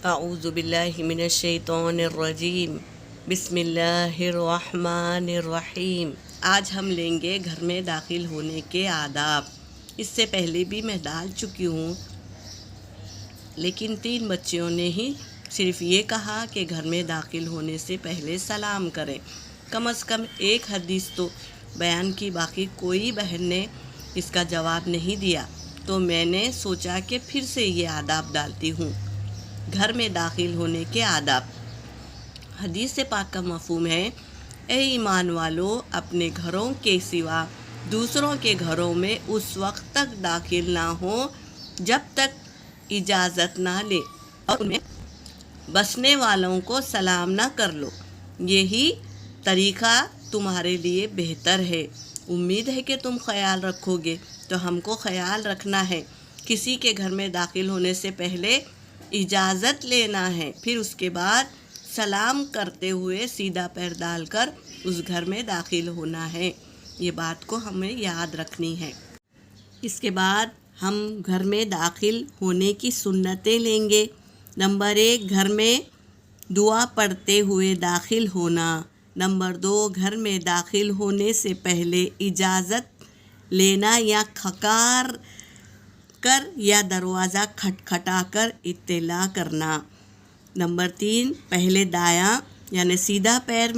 اعوذ باللہ من الشیطان الرجیم، بسم اللہ الرحمن الرحیم۔ آج ہم لیں گے گھر میں داخل ہونے کے آداب۔ اس سے پہلے بھی میں ڈال چکی ہوں، لیکن 3 بچیوں نے ہی صرف یہ کہا کہ گھر میں داخل ہونے سے پہلے سلام کریں۔ کم از کم ایک حدیث تو بیان کی، باقی کوئی بہن نے اس کا جواب نہیں دیا، تو میں نے سوچا کہ پھر سے یہ آداب ڈالتی ہوں۔ گھر میں داخل ہونے کے آداب۔ حدیث پاک کا مفہوم ہے، اے ایمان والو، اپنے گھروں کے سوا دوسروں کے گھروں میں اس وقت تک داخل نہ ہو جب تک اجازت نہ لے، اور ان میں بسنے والوں کو سلام نہ کر لو۔ یہی طریقہ تمہارے لیے بہتر ہے۔ امید ہے کہ تم خیال رکھو گے۔ تو ہم کو خیال رکھنا ہے، کسی کے گھر میں داخل ہونے سے پہلے اجازت لینا ہے، پھر اس کے بعد سلام کرتے ہوئے سیدھا پیر ڈال کر اس گھر میں داخل ہونا ہے۔ یہ بات کو ہمیں یاد رکھنی ہے۔ اس کے بعد ہم گھر میں داخل ہونے کی سنتیں لیں گے۔ نمبر 1، گھر میں دعا پڑھتے ہوئے داخل ہونا۔ نمبر 2، گھر میں داخل ہونے سے پہلے اجازت لینا یا کھکار کر یا دروازہ کھٹکھٹا کر اطلاع کرنا۔ نمبر 3، پہلے دایاں یعنی سیدھا پیر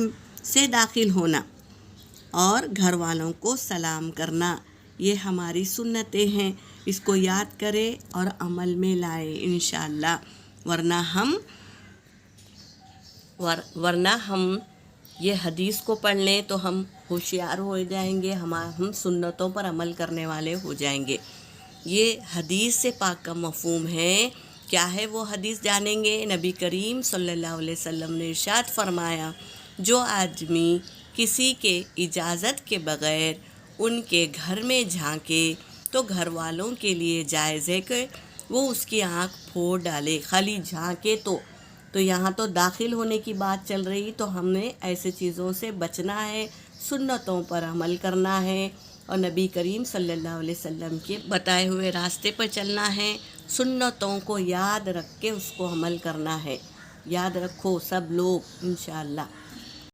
سے داخل ہونا اور گھر والوں کو سلام کرنا۔ یہ ہماری سنتیں ہیں، اس کو یاد کریں اور عمل میں لائیں انشاءاللہ، ورنہ ہم یہ حدیث کو پڑھ لیں تو ہم ہوشیار ہو جائیں گے، ہم سنتوں پر عمل کرنے والے ہو جائیں گے۔ یہ حدیث سے پاک کا مفہوم ہے۔ کیا ہے وہ حدیث جانیں گے۔ نبی کریم صلی اللہ علیہ وسلم نے ارشاد فرمایا، جو آدمی کسی کے اجازت کے بغیر ان کے گھر میں جھانکے تو گھر والوں کے لیے جائز ہے کہ وہ اس کی آنکھ پھوڑ ڈالے۔ خالی جھانکے تو یہاں تو داخل ہونے کی بات چل رہی، تو ہم نے ایسے چیزوں سے بچنا ہے، سنتوں پر عمل کرنا ہے اور نبی کریم صلی اللہ علیہ وسلم کے بتائے ہوئے راستے پر چلنا ہے۔ سنتوں کو یاد رکھ کے اس کو عمل کرنا ہے۔ یاد رکھو سب لوگ انشاءاللہ۔